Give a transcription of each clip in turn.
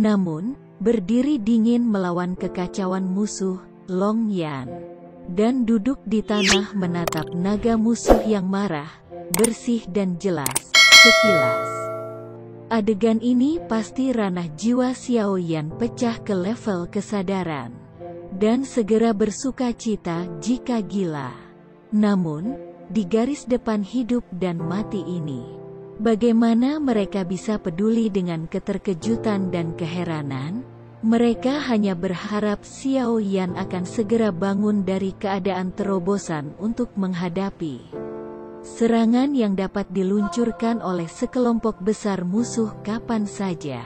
Namun, berdiri dingin melawan kekacauan musuh, Long Yan. Dan duduk di tanah menatap naga musuh yang marah, bersih dan jelas, sekilas. Adegan ini pasti ranah jiwa Xiao Yan pecah ke level kesadaran. Dan segera bersuka cita jika gila. Namun, di garis depan hidup dan mati ini, bagaimana mereka bisa peduli dengan keterkejutan dan keheranan? Mereka hanya berharap Xiao Yan akan segera bangun dari keadaan terobosan untuk menghadapi serangan yang dapat diluncurkan oleh sekelompok besar musuh kapan saja.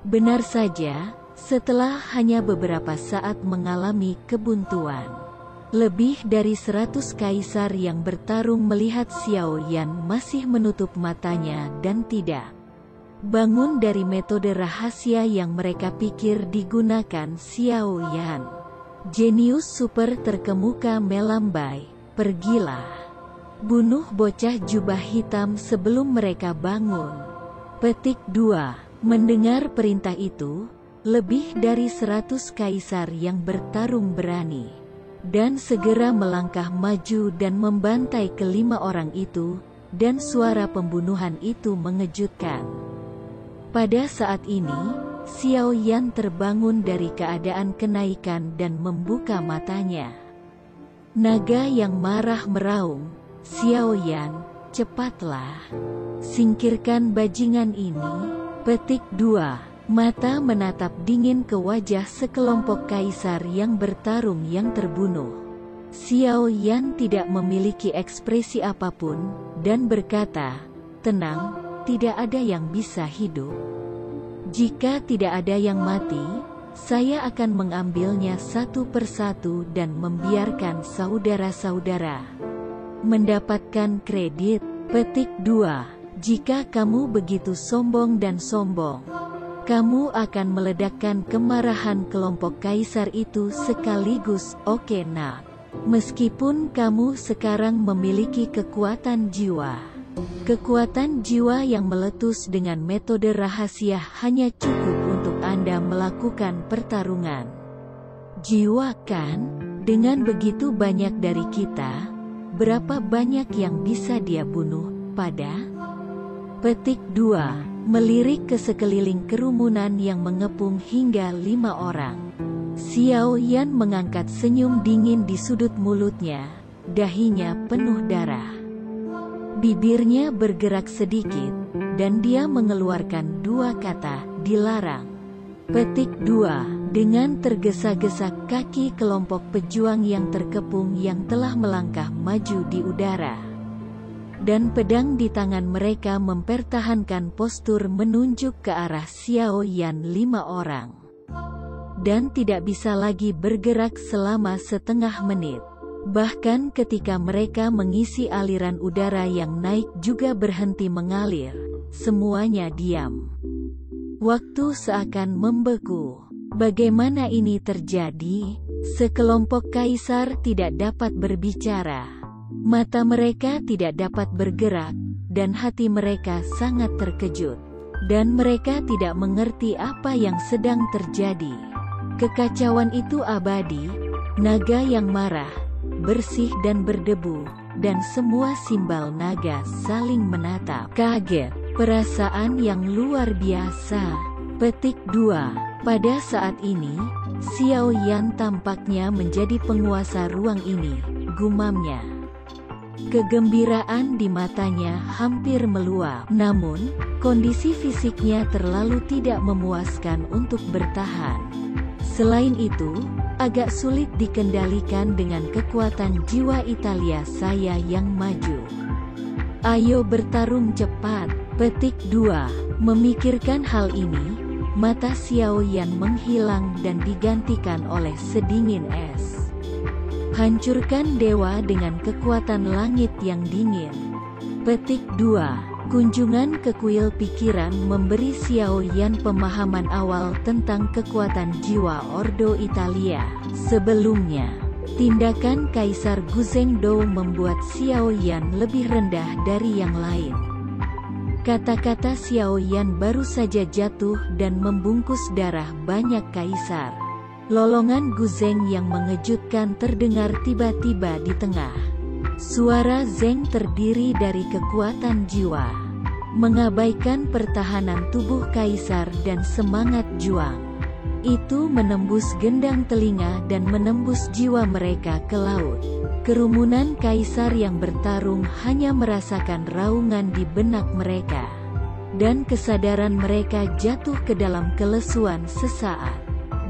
Benar saja, setelah hanya beberapa saat mengalami kebuntuan, lebih dari 100 kaisar yang bertarung melihat Xiao Yan masih menutup matanya dan tidak bangun dari metode rahasia yang mereka pikir digunakan Xiao Yan. Jenius super terkemuka melambai, pergilah. Bunuh bocah jubah hitam sebelum mereka bangun. Petik 2. Mendengar perintah itu, lebih dari 100 kaisar yang bertarung berani dan segera melangkah maju dan membantai kelima orang itu, dan suara pembunuhan itu mengejutkan. Pada saat ini, Xiao Yan terbangun dari keadaan kenaikan dan membuka matanya. Naga yang marah meraung, "Xiao Yan, cepatlah. Singkirkan bajingan ini." Petik 2. Mata menatap dingin ke wajah sekelompok kaisar yang bertarung yang terbunuh. Xiao Yan tidak memiliki ekspresi apapun, dan berkata, "Tenang, tidak ada yang bisa hidup. Jika tidak ada yang mati, saya akan mengambilnya satu persatu dan membiarkan saudara-saudara mendapatkan kredit." Petik 2. Jika kamu begitu sombong dan sombong, kamu akan meledakkan kemarahan kelompok kaisar itu sekaligus. Oke nak. Meskipun kamu sekarang memiliki kekuatan jiwa, kekuatan jiwa yang meletus dengan metode rahasia hanya cukup untuk Anda melakukan pertarungan jiwa kan? Dengan begitu banyak dari kita, berapa banyak yang bisa dia bunuh pada? Petik 2. Melirik ke sekeliling kerumunan yang mengepung hingga 5 orang. Xiao Yan mengangkat senyum dingin di sudut mulutnya, dahinya penuh darah. Bibirnya bergerak sedikit, dan dia mengeluarkan 2 kata, "Dilarang." Petik 2. Dengan tergesa-gesa kaki kelompok pejuang yang terkepung yang telah melangkah maju di udara, dan pedang di tangan mereka mempertahankan postur menunjuk ke arah Xiao Yan 5 orang. Dan tidak bisa lagi bergerak selama setengah menit. Bahkan ketika mereka mengisi aliran udara yang naik juga berhenti mengalir, semuanya diam. Waktu seakan membeku. Bagaimana ini terjadi? Sekelompok kaisar tidak dapat berbicara. Mata mereka tidak dapat bergerak, dan hati mereka sangat terkejut. Dan mereka tidak mengerti apa yang sedang terjadi. Kekacauan itu abadi, naga yang marah, bersih dan berdebu, dan semua simbal naga saling menatap. Kaget, perasaan yang luar biasa. Petik 2. Pada saat ini, Xiao Yan tampaknya menjadi penguasa ruang ini, gumamnya. Kegembiraan di matanya hampir meluap, namun, kondisi fisiknya terlalu tidak memuaskan untuk bertahan. Selain itu, agak sulit dikendalikan dengan kekuatan jiwa Italia saya yang maju. Ayo bertarung cepat. Petik 2. Memikirkan hal ini, mata Xiao Yan menghilang dan digantikan oleh sedingin es. Hancurkan dewa dengan kekuatan langit yang dingin. Petik 2. Kunjungan ke kuil pikiran memberi Xiao Yan pemahaman awal tentang kekuatan jiwa Ordo Italia. Sebelumnya, tindakan Kaisar Guzheng Dou membuat Xiao Yan lebih rendah dari yang lain. Kata-kata Xiao Yan baru saja jatuh dan membungkus darah banyak kaisar. Lolongan Guzeng yang mengejutkan terdengar tiba-tiba di tengah. Suara Zeng terdiri dari kekuatan jiwa, mengabaikan pertahanan tubuh kaisar dan semangat juang. Itu menembus gendang telinga dan menembus jiwa mereka ke laut. Kerumunan kaisar yang bertarung hanya merasakan raungan di benak mereka, dan kesadaran mereka jatuh ke dalam kelesuan sesaat.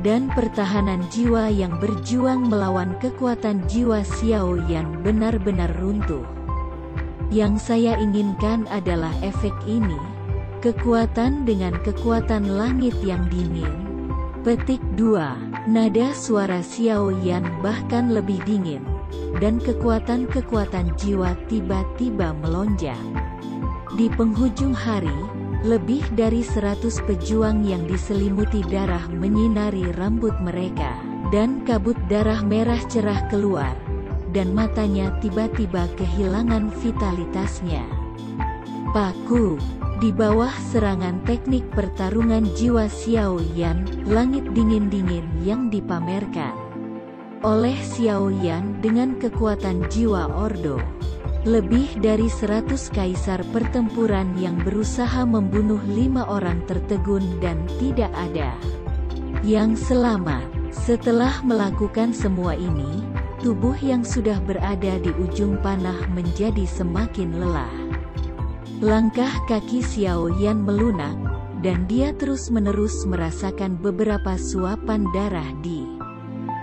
Dan pertahanan jiwa yang berjuang melawan kekuatan jiwa Xiao Yan benar-benar runtuh. Yang saya inginkan adalah efek ini, kekuatan dengan kekuatan langit yang dingin. Petik 2. Nada suara Xiao Yan bahkan lebih dingin, dan kekuatan-kekuatan jiwa tiba-tiba melonjak. Di penghujung hari, lebih dari 100 pejuang yang diselimuti darah menyinari rambut mereka, dan kabut darah merah cerah keluar, dan matanya tiba-tiba kehilangan vitalitasnya. Paku. Di bawah serangan teknik pertarungan jiwa Xiao Yan, langit dingin-dingin yang dipamerkan oleh Xiao Yan dengan kekuatan jiwa Ordo. Lebih dari 100 kaisar pertempuran yang berusaha membunuh 5 orang tertegun dan tidak ada yang selamat. Setelah melakukan semua ini, tubuh yang sudah berada di ujung panah menjadi semakin lelah. Langkah kaki Xiao Yan melunak, dan dia terus-menerus merasakan beberapa suapan darah di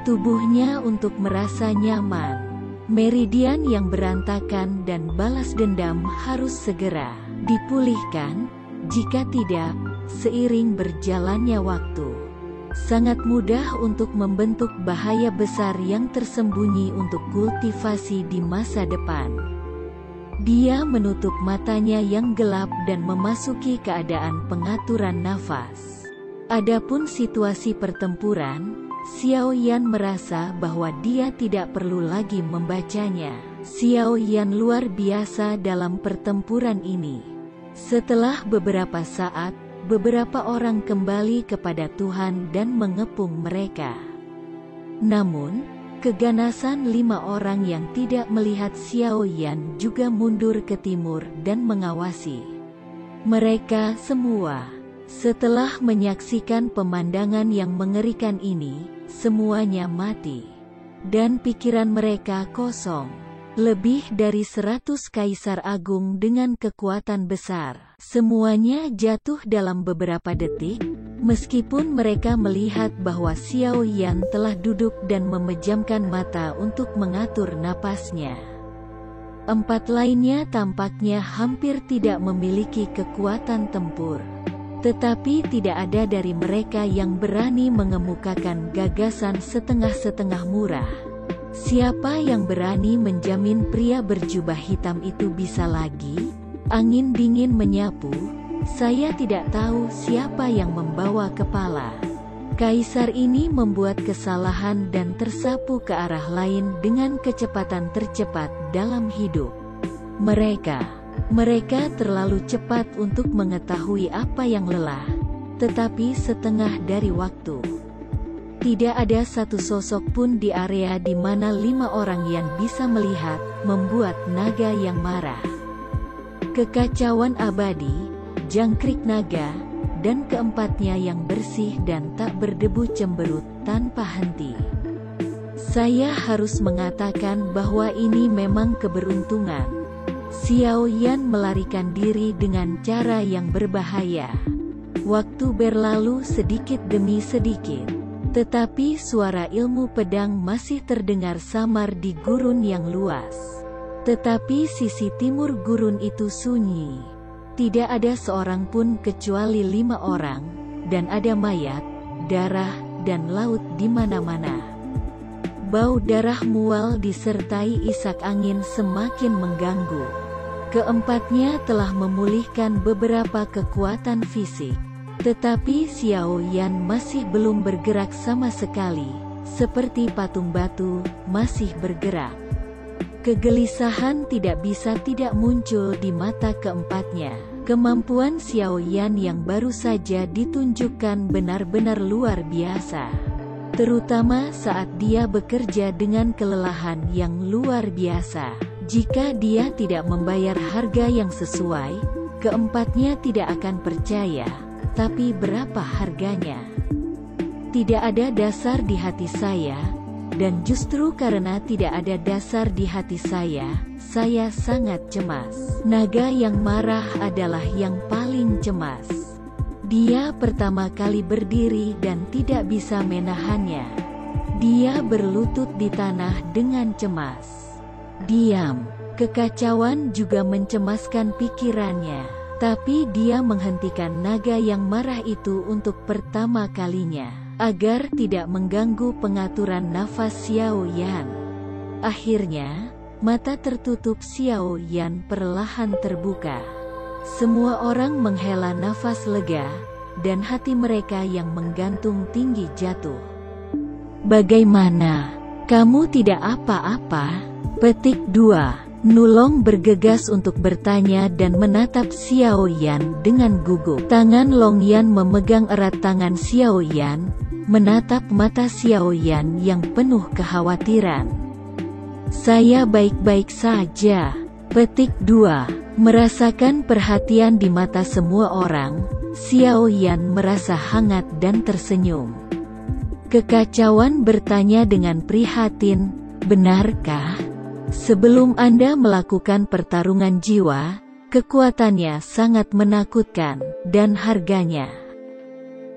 tubuhnya untuk merasa nyaman. Meridian yang berantakan dan balas dendam harus segera dipulihkan, jika tidak, seiring berjalannya waktu, sangat mudah untuk membentuk bahaya besar yang tersembunyi untuk kultivasi di masa depan. Dia menutup matanya yang gelap dan memasuki keadaan pengaturan nafas. Adapun situasi pertempuran, Xiao Yan merasa bahwa dia tidak perlu lagi membacanya. Xiao Yan luar biasa dalam pertempuran ini. Setelah beberapa saat, beberapa orang kembali kepada Tuhan dan mengepung mereka. Namun, keganasan 5 orang yang tidak melihat Xiao Yan juga mundur ke timur dan mengawasi mereka semua. Setelah menyaksikan pemandangan yang mengerikan ini, semuanya mati, dan pikiran mereka kosong. Lebih dari 100 kaisar agung dengan kekuatan besar, semuanya jatuh dalam beberapa detik, meskipun mereka melihat bahwa Xiao Yan telah duduk dan memejamkan mata untuk mengatur napasnya. 4 lainnya tampaknya hampir tidak memiliki kekuatan tempur. Tetapi tidak ada dari mereka yang berani mengemukakan gagasan setengah-setengah murah. Siapa yang berani menjamin pria berjubah hitam itu bisa lagi? Angin dingin menyapu. Saya tidak tahu siapa yang membawa kepala. Kaisar ini membuat kesalahan dan tersapu ke arah lain dengan kecepatan tercepat dalam hidup. Mereka terlalu cepat untuk mengetahui apa yang lelah, tetapi setengah dari waktu. Tidak ada satu sosok pun di area di mana 5 orang yang bisa melihat, membuat naga yang marah. Kekacauan abadi, jangkrik naga, dan keempatnya yang bersih dan tak berdebu cemberut tanpa henti. Saya harus mengatakan bahwa ini memang keberuntungan. Xiao Yan melarikan diri dengan cara yang berbahaya. Waktu berlalu sedikit demi sedikit, tetapi suara ilmu pedang masih terdengar samar di gurun yang luas. Tetapi sisi timur gurun itu sunyi. Tidak ada seorang pun kecuali 5 orang, dan ada mayat, darah, dan laut di mana-mana. Bau darah mual disertai isak angin semakin mengganggu. Keempatnya telah memulihkan beberapa kekuatan fisik. Tetapi Xiao Yan masih belum bergerak sama sekali, seperti patung batu, masih bergerak. Kegelisahan tidak bisa tidak muncul di mata keempatnya. Kemampuan Xiao Yan yang baru saja ditunjukkan benar-benar luar biasa. Terutama saat dia bekerja dengan kelelahan yang luar biasa. Jika dia tidak membayar harga yang sesuai, keempatnya tidak akan percaya. Tapi berapa harganya? Tidak ada dasar di hati saya, dan justru karena tidak ada dasar di hati saya sangat cemas. Naga yang marah adalah yang paling cemas. Dia pertama kali berdiri dan tidak bisa menahannya. Dia berlutut di tanah dengan cemas. Diam. Kekacauan juga mencemaskan pikirannya. Tapi dia menghentikan naga yang marah itu untuk pertama kalinya, agar tidak mengganggu pengaturan nafas Xiao Yan. Akhirnya, mata tertutup Xiao Yan perlahan terbuka. Semua orang menghela nafas lega, dan hati mereka yang menggantung tinggi jatuh. Bagaimana? Kamu tidak apa-apa? Petik 2. Nulong bergegas untuk bertanya dan menatap Xiao Yan dengan gugup. Tangan Long Yan memegang erat tangan Xiao Yan, menatap mata Xiao Yan yang penuh kekhawatiran. Saya baik-baik saja. Petik 2. Merasakan perhatian di mata semua orang, Xiao Yan merasa hangat dan tersenyum. Kekacauan bertanya dengan prihatin, benarkah? Sebelum Anda melakukan pertarungan jiwa, kekuatannya sangat menakutkan, dan harganya.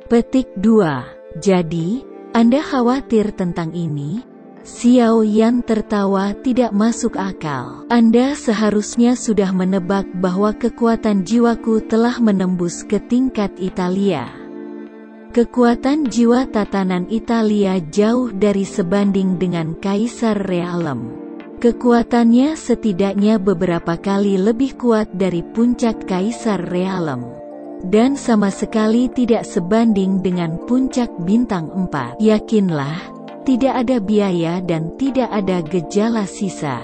Petik 2. Jadi, Anda khawatir tentang ini? Xiao Yan tertawa tidak masuk akal. Anda seharusnya sudah menebak bahwa kekuatan jiwaku telah menembus ke tingkat Italia. Kekuatan jiwa tatanan Italia jauh dari sebanding dengan Kaisar Realem. Kekuatannya setidaknya beberapa kali lebih kuat dari puncak Kaisar Realem. Dan sama sekali tidak sebanding dengan puncak bintang 4. Yakinlah, tidak ada biaya dan tidak ada gejala sisa.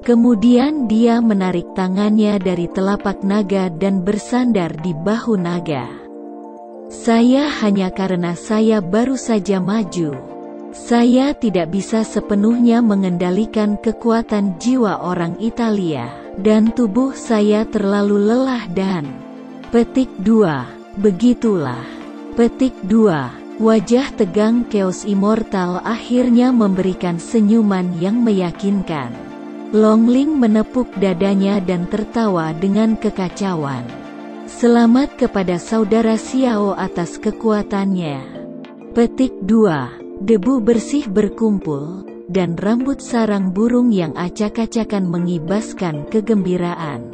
Kemudian dia menarik tangannya dari telapak naga dan bersandar di bahu naga. Saya hanya karena saya baru saja maju. Saya tidak bisa sepenuhnya mengendalikan kekuatan jiwa orang Italia, dan tubuh saya terlalu lelah dan... Petik 2. Begitulah. Petik 2. Wajah tegang Chaos Immortal akhirnya memberikan senyuman yang meyakinkan. Longling menepuk dadanya dan tertawa dengan kekacauan. Selamat kepada saudara Xiao atas kekuatannya. Petik 2. Debu bersih berkumpul, dan rambut sarang burung yang acak-acakan mengibaskan kegembiraan.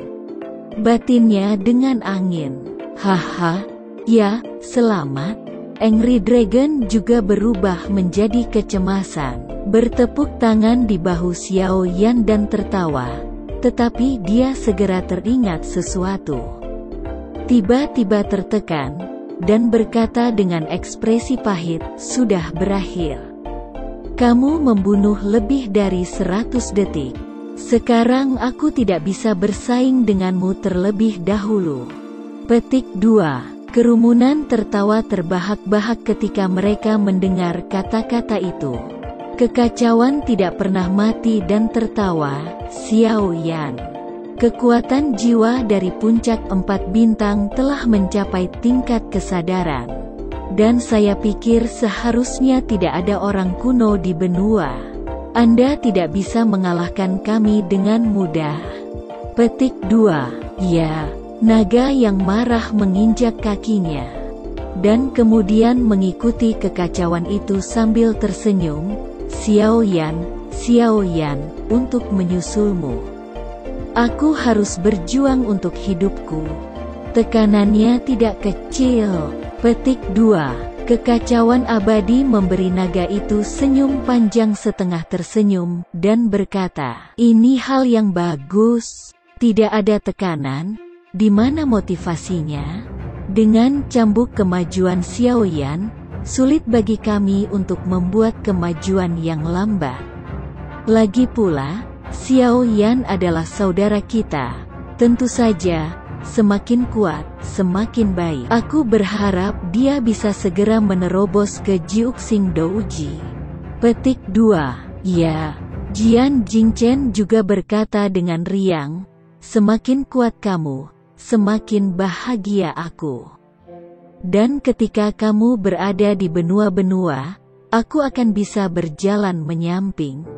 Batinnya dengan angin. Haha, ya, selamat. Angry Dragon juga berubah menjadi kecemasan. Bertepuk tangan di bahu Xiao Yan dan tertawa. Tetapi dia segera teringat sesuatu. Tiba-tiba tertekan, dan berkata dengan ekspresi pahit, sudah berakhir. Kamu membunuh lebih dari 100 detik. Sekarang aku tidak bisa bersaing denganmu terlebih dahulu. Petik 2. Kerumunan tertawa terbahak-bahak ketika mereka mendengar kata-kata itu. Kekacauan tidak pernah mati dan tertawa, Xiao Yan. Kekuatan jiwa dari puncak 4 bintang telah mencapai tingkat kesadaran. Dan saya pikir seharusnya tidak ada orang kuno di benua. Anda tidak bisa mengalahkan kami dengan mudah. Petik 2. Ya, naga yang marah menginjak kakinya. Dan kemudian mengikuti kekacauan itu sambil tersenyum, Xiao Yan, untuk menyusulmu. Aku harus berjuang untuk hidupku. Tekanannya tidak kecil. Petik 2. Kekacauan abadi memberi naga itu senyum panjang setengah tersenyum, dan berkata, ini hal yang bagus. Tidak ada tekanan. Di mana motivasinya? Dengan cambuk kemajuan Xiao Yan, sulit bagi kami untuk membuat kemajuan yang lambat. Lagi pula, Xiao Yan adalah saudara kita. Tentu saja, semakin kuat, semakin baik. Aku berharap dia bisa segera menerobos ke Jiuxing Douji. Petik 2. Ya. Jian Jingchen juga berkata dengan riang, semakin kuat kamu, semakin bahagia aku. Dan ketika kamu berada di benua-benua, aku akan bisa berjalan menyamping.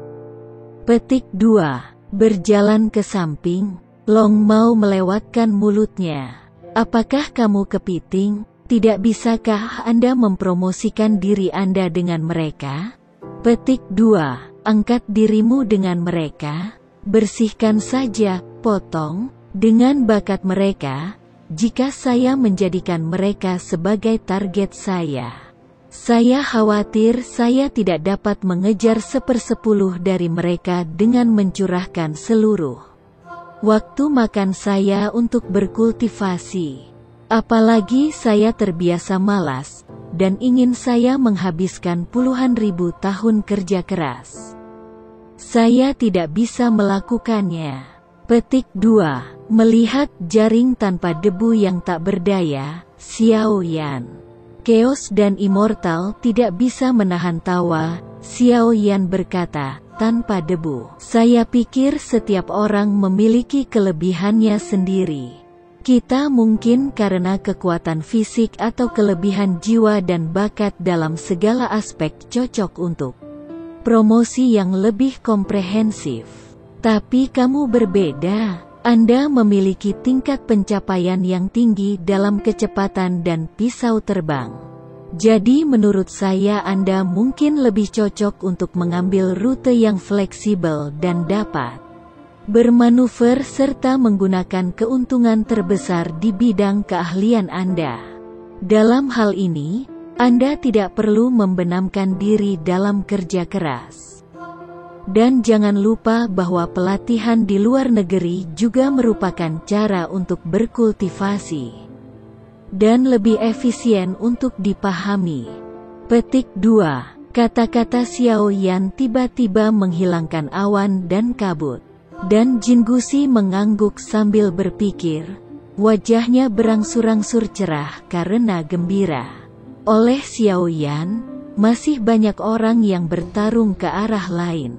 Petik 2. Berjalan ke samping. Long mau melewatkan mulutnya. Apakah kamu kepiting? Tidak bisakah Anda mempromosikan diri Anda dengan mereka? Petik 2. Angkat dirimu dengan mereka. Bersihkan saja, potong, dengan bakat mereka. Jika saya menjadikan mereka sebagai target saya khawatir saya tidak dapat mengejar 1/10 dari mereka dengan mencurahkan seluruh waktu makan saya untuk berkultivasi. Apalagi saya terbiasa malas, dan ingin saya menghabiskan puluhan ribu tahun kerja keras. Saya tidak bisa melakukannya. Petik 2. Melihat jaring tanpa debu yang tak berdaya, Xiao Yan. Chaos dan Immortal tidak bisa menahan tawa. Xiao Yan berkata, tanpa debu. Saya pikir setiap orang memiliki kelebihannya sendiri. Kita mungkin karena kekuatan fisik atau kelebihan jiwa dan bakat dalam segala aspek cocok untuk promosi yang lebih komprehensif. Tapi kamu berbeda. Anda memiliki tingkat pencapaian yang tinggi dalam kecepatan dan pisau terbang. Jadi menurut saya Anda mungkin lebih cocok untuk mengambil rute yang fleksibel dan dapat bermanuver serta menggunakan keuntungan terbesar di bidang keahlian Anda. Dalam hal ini, Anda tidak perlu membenamkan diri dalam kerja keras. Dan jangan lupa bahwa pelatihan di luar negeri juga merupakan cara untuk berkultivasi dan lebih efisien untuk dipahami. Petik 2. Kata-kata Xiao Yan tiba-tiba menghilangkan awan dan kabut. Dan Jin Gusi mengangguk sambil berpikir. Wajahnya berangsur-angsur cerah karena gembira. Oleh Xiao Yan, masih banyak orang yang bertarung ke arah lain.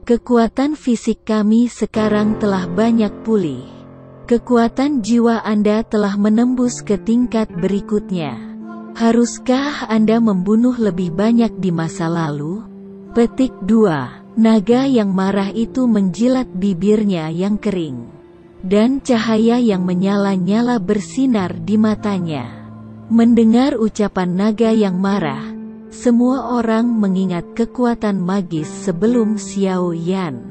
Kekuatan fisik kami sekarang telah banyak pulih. Kekuatan jiwa Anda telah menembus ke tingkat berikutnya. Haruskah Anda membunuh lebih banyak di masa lalu? Petik 2. Naga yang marah itu menjilat bibirnya yang kering. Dan cahaya yang menyala-nyala bersinar di matanya. Mendengar ucapan naga yang marah, semua orang mengingat kekuatan magis sebelum Xiao Yan.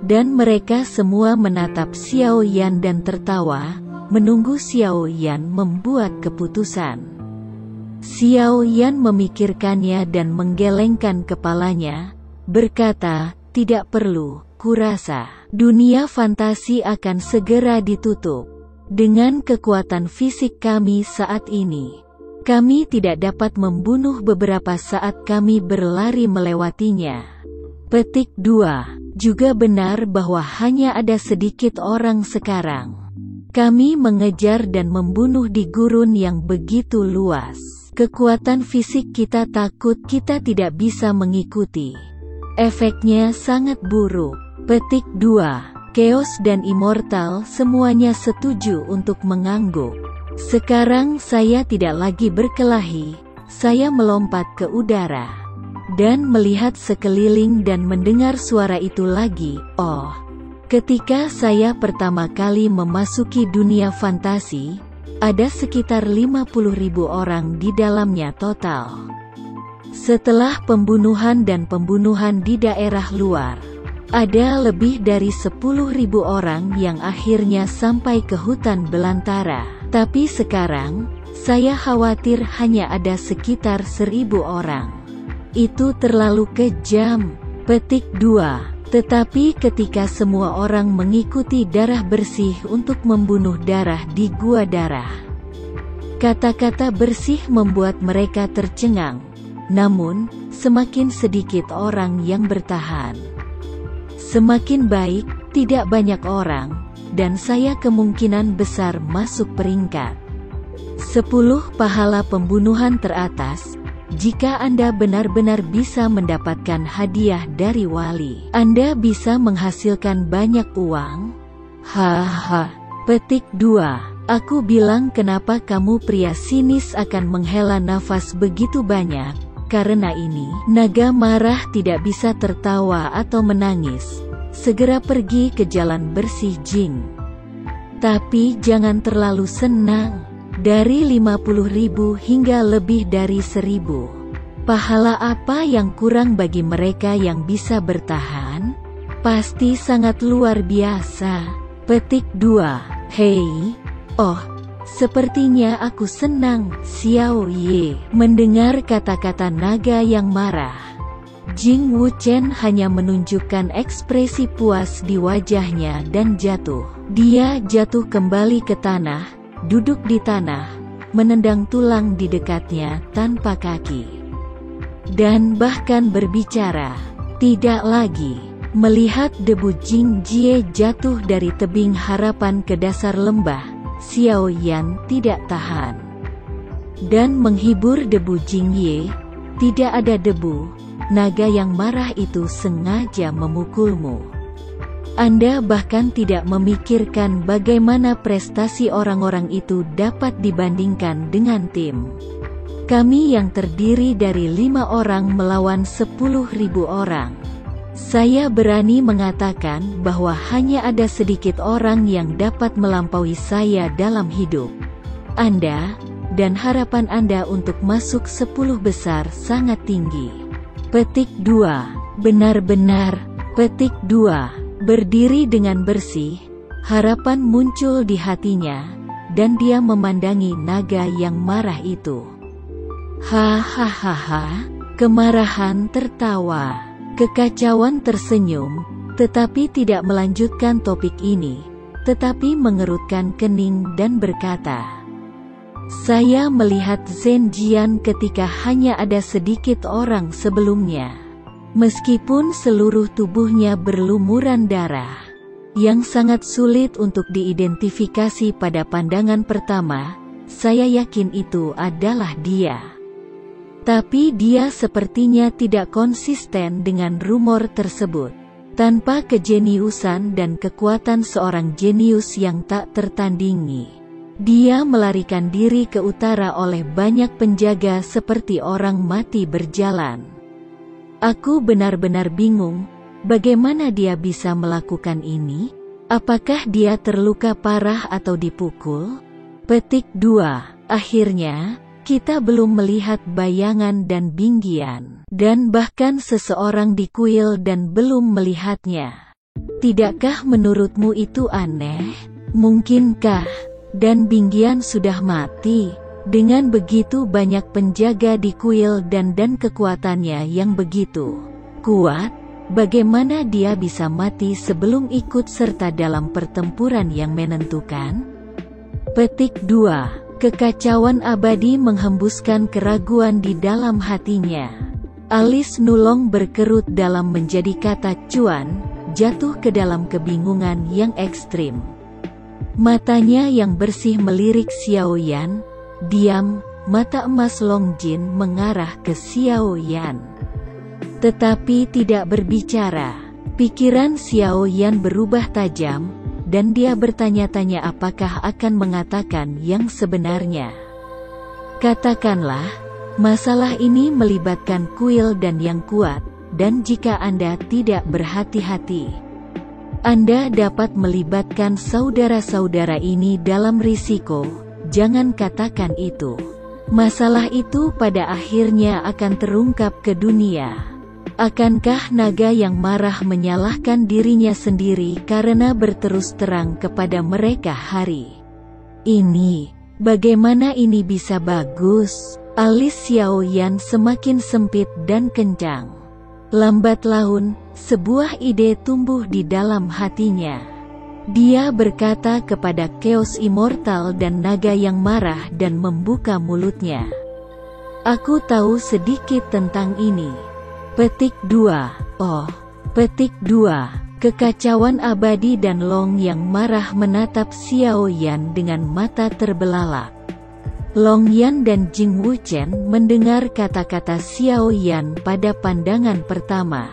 Dan mereka semua menatap Xiao Yan dan tertawa, menunggu Xiao Yan membuat keputusan. Xiao Yan memikirkannya dan menggelengkan kepalanya, berkata, tidak perlu, kurasa. Dunia fantasi akan segera ditutup. Dengan kekuatan fisik kami saat ini, kami tidak dapat membunuh beberapa saat kami berlari melewatinya. Petik 2. Juga benar bahwa hanya ada sedikit orang sekarang. Kami mengejar dan membunuh di gurun yang begitu luas. Kekuatan fisik kita takut kita tidak bisa mengikuti. Efeknya sangat buruk. Petik 2. Chaos dan Immortal semuanya setuju untuk mengangguk. Sekarang saya tidak lagi berkelahi, saya melompat ke udara. Dan melihat sekeliling dan mendengar suara itu lagi. Oh, ketika saya pertama kali memasuki dunia fantasi, ada sekitar 50.000 orang di dalamnya total. Setelah pembunuhan dan pembunuhan di daerah luar, ada lebih dari 10.000 orang yang akhirnya sampai ke hutan belantara. Tapi sekarang, saya khawatir hanya ada sekitar 1.000 orang. Itu terlalu kejam. Petik 2. Tetapi ketika semua orang mengikuti darah bersih untuk membunuh darah di gua darah, kata-kata bersih membuat mereka tercengang. Namun, semakin sedikit orang yang bertahan. Semakin baik, tidak banyak orang, dan saya kemungkinan besar masuk peringkat 10 pahala pembunuhan teratas. Jika Anda benar-benar bisa mendapatkan hadiah dari wali, Anda bisa menghasilkan banyak uang. Haha. Petik 2. Aku bilang kenapa kamu pria sinis akan menghela nafas begitu banyak. Karena ini, naga marah tidak bisa tertawa atau menangis. Segera pergi ke jalan bersih Jing. Tapi jangan terlalu senang. Dari 50.000 hingga lebih dari 1.000. Pahala apa yang kurang bagi mereka yang bisa bertahan? Pasti sangat luar biasa. Petik 2. Hei. Oh, sepertinya aku senang, Xiao Ye, mendengar kata-kata naga yang marah. Jing Wuchen hanya menunjukkan ekspresi puas di wajahnya dan jatuh. Dia jatuh kembali ke tanah, duduk di tanah, menendang tulang di dekatnya tanpa kaki. Dan bahkan berbicara. Tidak lagi. Melihat debu Jing Jie jatuh dari tebing harapan ke dasar lembah, Xiao Yan tidak tahan. Dan menghibur debu Jing Ye. Tidak ada debu. Naga yang marah itu sengaja memukulmu. Anda bahkan tidak memikirkan bagaimana prestasi orang-orang itu dapat dibandingkan dengan tim kami yang terdiri dari 5 orang melawan 10.000 orang. Saya berani mengatakan bahwa hanya ada sedikit orang yang dapat melampaui saya dalam hidup. Anda, dan harapan Anda untuk masuk 10 besar sangat tinggi. Petik 2. Benar-benar. Petik 2. Berdiri dengan bersih, harapan muncul di hatinya, dan dia memandangi naga yang marah itu. Hahaha, kemarahan tertawa, kekacauan tersenyum, tetapi tidak melanjutkan topik ini, tetapi mengerutkan kening dan berkata, saya melihat Zhen Jian ketika hanya ada sedikit orang sebelumnya. Meskipun seluruh tubuhnya berlumuran darah, yang sangat sulit untuk diidentifikasi pada pandangan pertama, saya yakin itu adalah dia. Tapi dia sepertinya tidak konsisten dengan rumor tersebut. Tanpa kejeniusan dan kekuatan seorang jenius yang tak tertandingi, dia melarikan diri ke utara oleh banyak penjaga seperti orang mati berjalan. Aku benar-benar bingung, bagaimana dia bisa melakukan ini? Apakah dia terluka parah atau dipukul? Petik 2. Akhirnya, kita belum melihat bayangan dan bingkian, dan bahkan seseorang di kuil dan belum melihatnya. Tidakkah menurutmu itu aneh? Mungkinkah? Dan bingkian sudah mati. Dengan begitu banyak penjaga di kuil dan kekuatannya yang begitu kuat, bagaimana dia bisa mati sebelum ikut serta dalam pertempuran yang menentukan? Petik 2. Kekacauan abadi menghembuskan keraguan di dalam hatinya. Alis Nulong berkerut dalam menjadi kata cuan, jatuh ke dalam kebingungan yang ekstrim. Matanya yang bersih melirik Xiao Yan. Diam, mata emas Long Jin mengarah ke Xiao Yan. Tetapi tidak berbicara. Pikiran Xiao Yan berubah tajam, dan dia bertanya-tanya apakah akan mengatakan yang sebenarnya. Katakanlah, masalah ini melibatkan kuil dan yang kuat, dan jika Anda tidak berhati-hati, Anda dapat melibatkan saudara-saudara ini dalam risiko. Jangan katakan itu. Masalah itu pada akhirnya akan terungkap ke dunia. Akankah naga yang marah menyalahkan dirinya sendiri karena berterus terang kepada mereka hari ini? Bagaimana ini bisa bagus? Alis Xiao Yan semakin sempit dan kencang. Lambat laun, sebuah ide tumbuh di dalam hatinya. Dia berkata kepada Chaos Immortal dan naga yang marah dan membuka mulutnya. Aku tahu sedikit tentang ini. Petik 2. Oh. Petik 2. Kekacauan abadi dan Long yang marah menatap Xiao Yan dengan mata terbelalak. Long Yan dan Jing Wuchen mendengar kata-kata Xiao Yan pada pandangan pertama.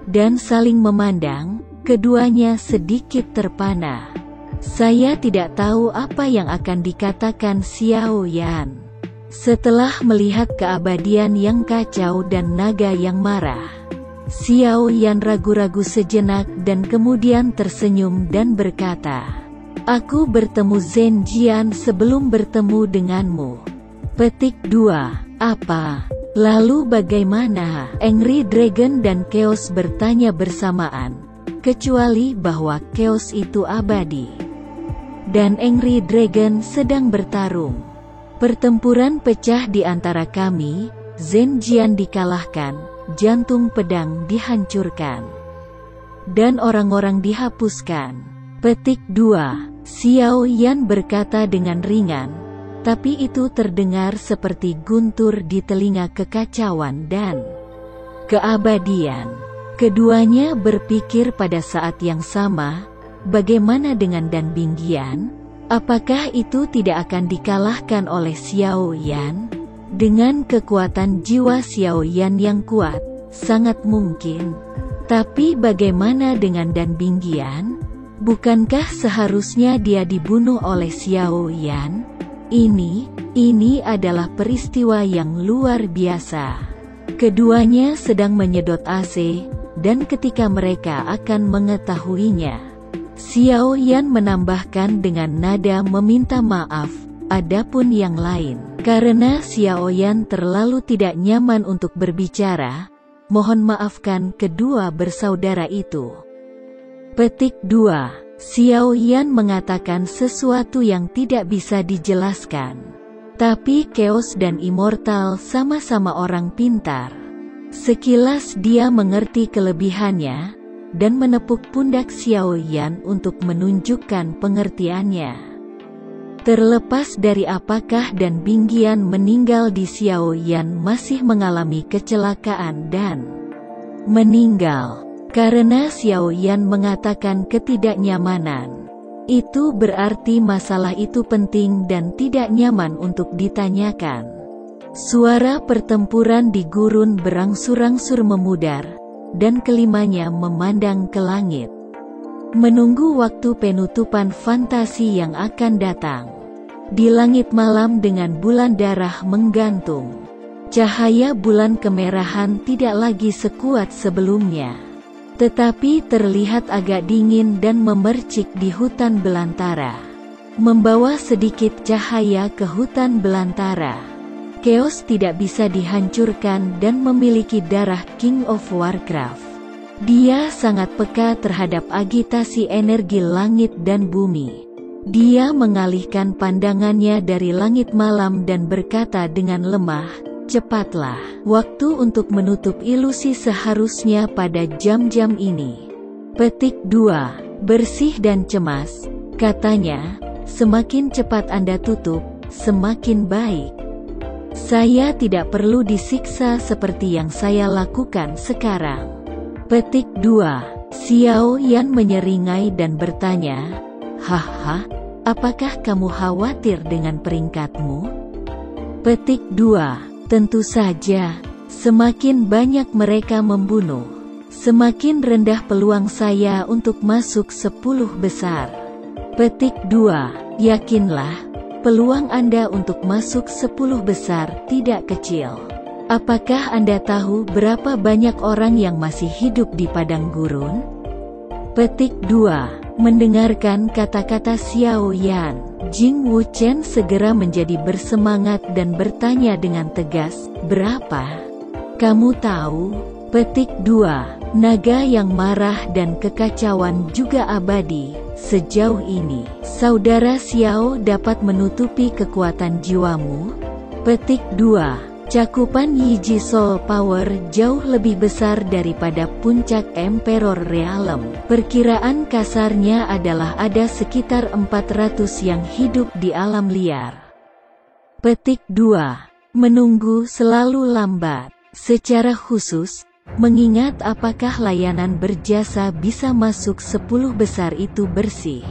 Dan saling memandang, keduanya sedikit terpana. Saya tidak tahu apa yang akan dikatakan Xiao Yan. Setelah melihat keabadian yang kacau dan naga yang marah, Xiao Yan ragu-ragu sejenak dan kemudian tersenyum dan berkata, "Aku bertemu Zhen Jian sebelum bertemu denganmu." Petik 2. Apa? Lalu bagaimana? Angry Dragon dan Chaos bertanya bersamaan, kecuali bahwa Chaos itu abadi. Dan Angry Dragon sedang bertarung. Pertempuran pecah di antara kami, Zhen Jian dikalahkan, jantung pedang dihancurkan, dan orang-orang dihapuskan. Petik 2. Xiao Yan berkata dengan ringan, tapi itu terdengar seperti guntur di telinga kekacauan dan keabadian. Keduanya berpikir pada saat yang sama, bagaimana dengan Dan Bingqian? Apakah itu tidak akan dikalahkan oleh Xiao Yan? Dengan kekuatan jiwa Xiao Yan yang kuat, sangat mungkin. Tapi bagaimana dengan Dan Bingqian? Bukankah seharusnya dia dibunuh oleh Xiao Yan? Ini adalah peristiwa yang luar biasa. Keduanya sedang menyedot AC, dan ketika mereka akan mengetahuinya, Xiao Yan menambahkan dengan nada meminta maaf, adapun yang lain. Karena Xiao Yan terlalu tidak nyaman untuk berbicara, mohon maafkan kedua bersaudara itu. Petik 2. Xiao Yan mengatakan sesuatu yang tidak bisa dijelaskan. Tapi Chaos dan Immortal sama-sama orang pintar. Sekilas dia mengerti kelebihannya, dan menepuk pundak Xiao Yan untuk menunjukkan pengertiannya. Terlepas dari apakah Dan Bingqian meninggal di Xiao Yan masih mengalami kecelakaan dan meninggal. Karena Xiao Yan mengatakan ketidaknyamanan. Itu berarti masalah itu penting dan tidak nyaman untuk ditanyakan. Suara pertempuran di gurun berangsur-angsur memudar, dan kelimanya memandang ke langit, menunggu waktu penutupan fantasi yang akan datang. Di langit malam dengan bulan darah menggantung, cahaya bulan kemerahan tidak lagi sekuat sebelumnya, tetapi terlihat agak dingin dan memercik di hutan belantara, membawa sedikit cahaya ke hutan belantara. Chaos tidak bisa dihancurkan dan memiliki darah King of Warcraft. Dia sangat peka terhadap agitasi energi langit dan bumi. Dia mengalihkan pandangannya dari langit malam dan berkata dengan lemah, "Cepatlah, waktu untuk menutup ilusi seharusnya pada jam-jam ini." Petik 2. Bersih dan cemas, katanya, "Semakin cepat Anda tutup, semakin baik. Saya tidak perlu disiksa seperti yang saya lakukan sekarang." Petik 2. Xiao Yan menyeringai dan bertanya, "Haha, apakah kamu khawatir dengan peringkatmu?" Petik 2. Tentu saja, semakin banyak mereka membunuh, semakin rendah peluang saya untuk masuk 10 besar. Petik 2. Yakinlah, peluang Anda untuk masuk 10 besar tidak kecil. Apakah Anda tahu berapa banyak orang yang masih hidup di padang gurun? Petik 2. Mendengarkan kata-kata Xiao Yan, Jing Wuchen segera menjadi bersemangat dan bertanya dengan tegas, "Berapa? Kamu tahu?" Petik 2. Naga yang marah dan kekacauan juga abadi. Sejauh ini, saudara Xiao dapat menutupi kekuatan jiwamu? Petik 2. Cakupan Yiji Soul Power jauh lebih besar daripada puncak Emperor Realm. Perkiraan kasarnya adalah ada sekitar 400 yang hidup di alam liar. Petik 2. Menunggu selalu lambat. Secara khusus, mengingat apakah layanan berjasa bisa masuk 10 besar itu bersih.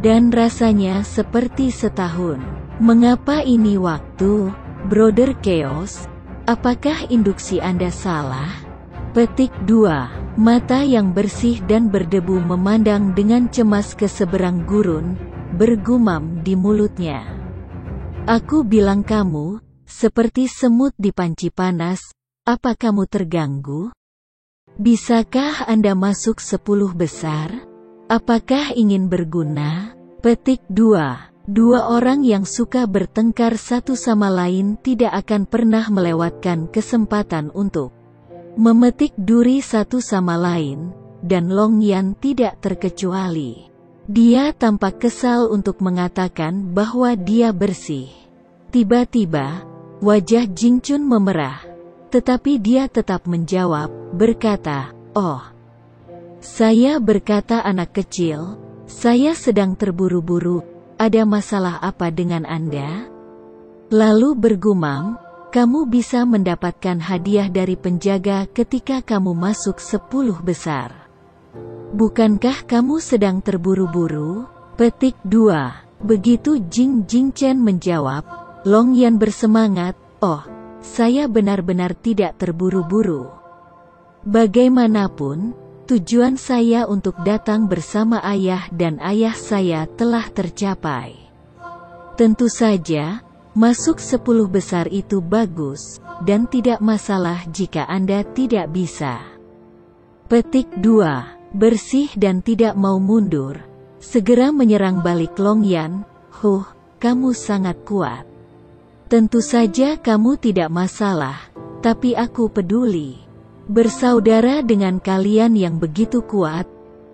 Dan rasanya seperti setahun. Mengapa ini waktu, Brother Chaos? Apakah induksi Anda salah? Petik 2. Mata yang bersih dan berdebu memandang dengan cemas ke seberang gurun, bergumam di mulutnya. Aku bilang kamu, seperti semut di panci panas, apa kamu terganggu? Bisakah Anda masuk 10 besar? Apakah ingin berguna? Petik 2. Dua orang yang suka bertengkar satu sama lain tidak akan pernah melewatkan kesempatan untuk memetik duri satu sama lain, dan Long Yan tidak terkecuali. Dia tampak kesal untuk mengatakan bahwa dia bersih. Tiba-tiba, wajah Jing Chun memerah, tetapi dia tetap menjawab, berkata, "Oh, saya," berkata anak kecil, "saya sedang terburu-buru. Ada masalah apa dengan Anda?" Lalu bergumam, "Kamu bisa mendapatkan hadiah dari penjaga ketika kamu masuk 10 besar. Bukankah kamu sedang terburu-buru?" Petik 2. Begitu Jing Chen menjawab, Long Yan bersemangat, "Oh, saya benar-benar tidak terburu-buru. Bagaimanapun, tujuan saya untuk datang bersama ayah dan ayah saya telah tercapai. Tentu saja, masuk 10 besar itu bagus, dan tidak masalah jika Anda tidak bisa." Petik 2. Bersih dan tidak mau mundur, segera menyerang balik Long Yan. Kamu sangat kuat. Tentu saja kamu tidak masalah, tapi aku peduli. Bersaudara dengan kalian yang begitu kuat,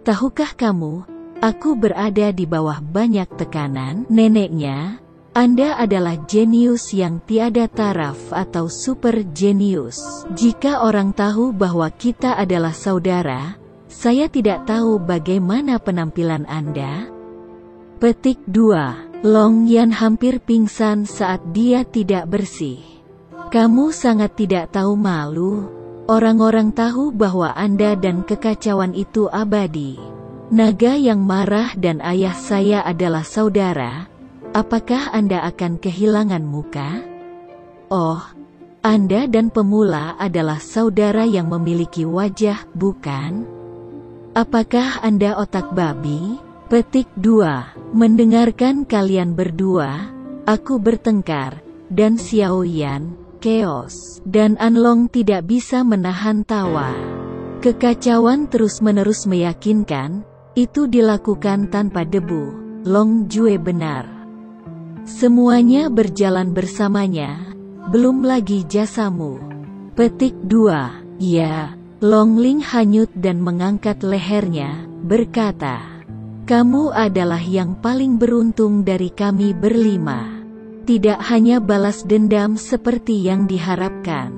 tahukah kamu, aku berada di bawah banyak tekanan. Neneknya, Anda adalah jenius yang tiada taraf atau super jenius. Jika orang tahu bahwa kita adalah saudara, saya tidak tahu bagaimana penampilan Anda. Petik 2. Long Yan hampir pingsan saat dia tidak bersih. Kamu sangat tidak tahu malu. Orang-orang tahu bahwa Anda dan kekacauan itu abadi. Naga yang marah dan ayah saya adalah saudara. Apakah Anda akan kehilangan muka? Oh, Anda dan pemula adalah saudara yang memiliki wajah, bukan? Apakah Anda otak babi? Petik 2. Mendengarkan kalian berdua, aku bertengkar, dan Xiao Yan, Chaos, dan Anlong tidak bisa menahan tawa. Kekacauan terus-menerus meyakinkan, itu dilakukan tanpa debu. Long Jue benar. Semuanya berjalan bersamanya, belum lagi jasamu. Petik 2. Ya, Long Ling hanyut dan mengangkat lehernya, berkata, "Kamu adalah yang paling beruntung dari kami berlima. Tidak hanya balas dendam seperti yang diharapkan."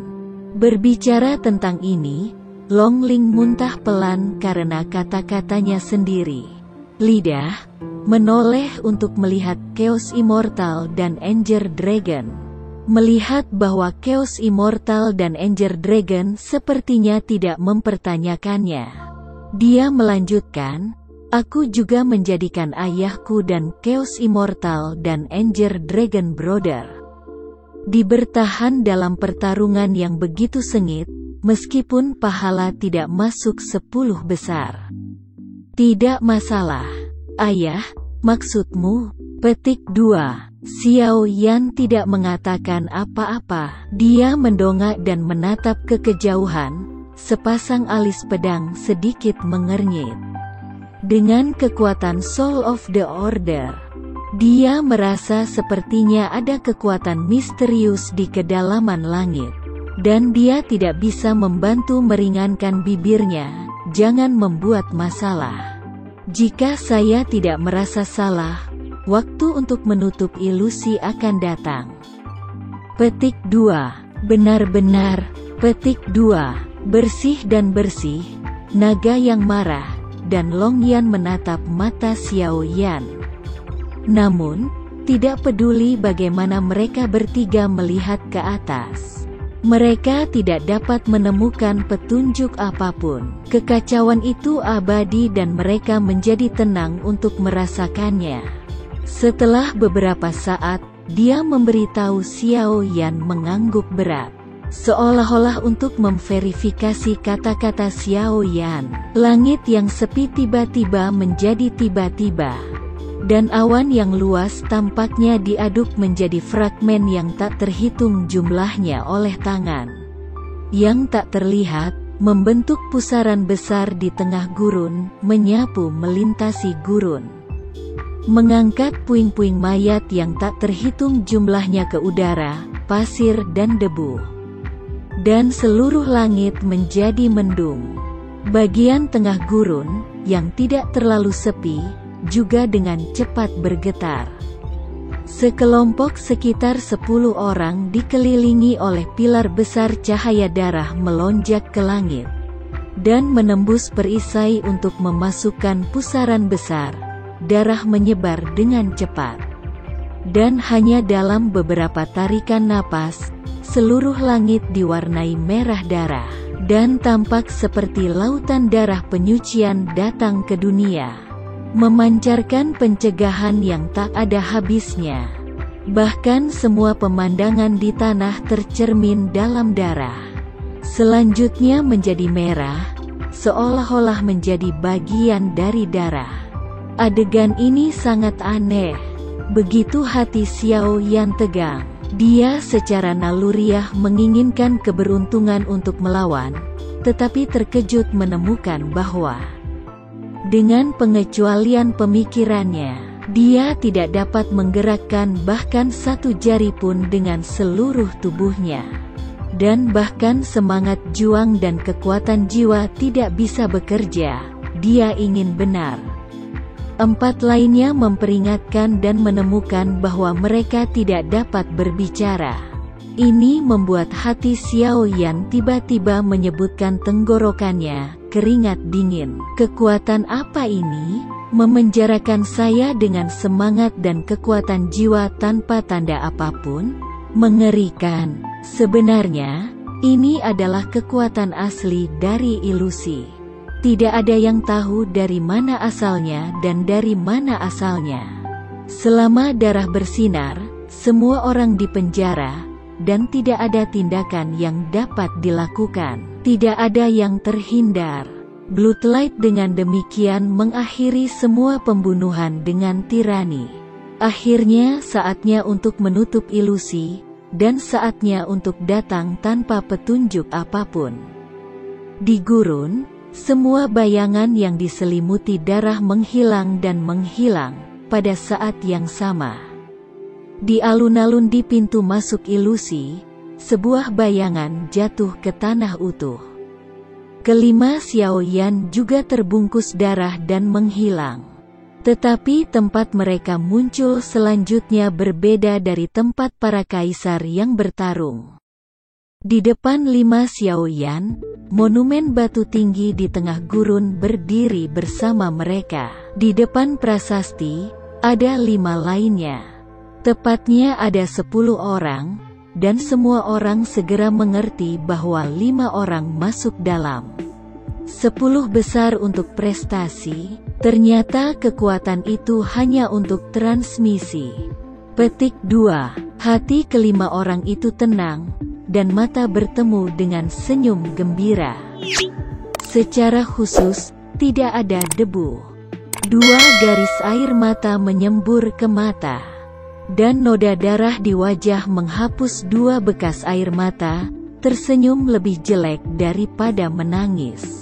Berbicara tentang ini, Long Ling muntah pelan karena kata-katanya sendiri. Lidah menoleh untuk melihat Chaos Immortal dan Anger Dragon. Melihat bahwa Chaos Immortal dan Anger Dragon sepertinya tidak mempertanyakannya, dia melanjutkan, "Aku juga menjadikan ayahku dan Chaos Immortal dan Anger Dragon brother dibertahan dalam pertarungan yang begitu sengit, meskipun pahala tidak masuk 10 besar. Tidak masalah. Ayah, maksudmu?" Petik 2. Xiao Yan tidak mengatakan apa-apa. Dia mendongak dan menatap ke kejauhan, sepasang alis pedang sedikit mengernyit. Dengan kekuatan Soul of the Order, dia merasa sepertinya ada kekuatan misterius di kedalaman langit. Dan dia tidak bisa membantu meringankan bibirnya, "Jangan membuat masalah. Jika saya tidak merasa salah, waktu untuk menutup ilusi akan datang." Petik 2. Benar-benar. Petik 2. Bersih dan bersih, naga yang marah, dan Long Yan menatap mata Xiao Yan. Namun, tidak peduli bagaimana mereka bertiga melihat ke atas. Mereka tidak dapat menemukan petunjuk apapun. Kekacauan itu abadi dan mereka menjadi tenang untuk merasakannya. Setelah beberapa saat, dia memberitahu Xiao Yan mengangguk berat. Seolah-olah untuk memverifikasi kata-kata Xiao Yan. Langit yang sepi tiba-tiba menjadi tiba-tiba. Dan awan yang luas tampaknya diaduk menjadi fragmen yang tak terhitung jumlahnya oleh tangan yang tak terlihat, membentuk pusaran besar di tengah gurun, menyapu melintasi gurun. Mengangkat puing-puing mayat yang tak terhitung jumlahnya ke udara, pasir dan debu. Dan seluruh langit menjadi mendung. Bagian tengah gurun, yang tidak terlalu sepi, juga dengan cepat bergetar. Sekelompok sekitar 10 orang dikelilingi oleh pilar besar cahaya darah melonjak ke langit dan menembus perisai untuk memasukkan pusaran besar. Darah menyebar dengan cepat. Dan hanya dalam beberapa tarikan napas, seluruh langit diwarnai merah darah, dan tampak seperti lautan darah penyucian datang ke dunia, memancarkan pencegahan yang tak ada habisnya. Bahkan semua pemandangan di tanah tercermin dalam darah. Selanjutnya menjadi merah, seolah-olah menjadi bagian dari darah. Adegan ini sangat aneh. Begitu hati Xiao Yan tegang. Dia secara naluriah menginginkan keberuntungan untuk melawan, tetapi terkejut menemukan bahwa dengan pengecualian pemikirannya, dia tidak dapat menggerakkan bahkan satu jari pun dengan seluruh tubuhnya. Dan bahkan semangat juang dan kekuatan jiwa tidak bisa bekerja. Dia ingin benar. 4 lainnya memperingatkan dan menemukan bahwa mereka tidak dapat berbicara. Ini membuat hati Xiao Yan tiba-tiba menyebutkan tenggorokannya, keringat dingin. Kekuatan apa ini? Memenjarakan saya dengan semangat dan kekuatan jiwa tanpa tanda apapun? Mengerikan. Sebenarnya, ini adalah kekuatan asli dari ilusi. Tidak ada yang tahu dari mana asalnya dan dari mana asalnya. Selama darah bersinar, semua orang dipenjara, dan tidak ada tindakan yang dapat dilakukan. Tidak ada yang terhindar. Bloodlight dengan demikian mengakhiri semua pembunuhan dengan tirani. Akhirnya saatnya untuk menutup ilusi, dan saatnya untuk datang tanpa petunjuk apapun. Di gurun, semua bayangan yang diselimuti darah menghilang dan menghilang pada saat yang sama. Di alun-alun di pintu masuk ilusi, sebuah bayangan jatuh ke tanah utuh. Kelima Xiao Yan juga terbungkus darah dan menghilang. Tetapi tempat mereka muncul selanjutnya berbeda dari tempat para kaisar yang bertarung. Di depan 5 Xiao Yan, monumen batu tinggi di tengah gurun berdiri bersama mereka. Di depan prasasti, ada 5 lainnya. Tepatnya ada 10 orang, dan semua orang segera mengerti bahwa 5 orang masuk dalam 10 besar untuk prestasi. Ternyata kekuatan itu hanya untuk transmisi. Petik 2. Hati kelima orang itu tenang, dan mata bertemu dengan senyum gembira. Secara khusus, tidak ada debu. 2 garis air mata menyembur ke mata. Dan noda darah di wajah menghapus 2 bekas air mata, tersenyum lebih jelek daripada menangis.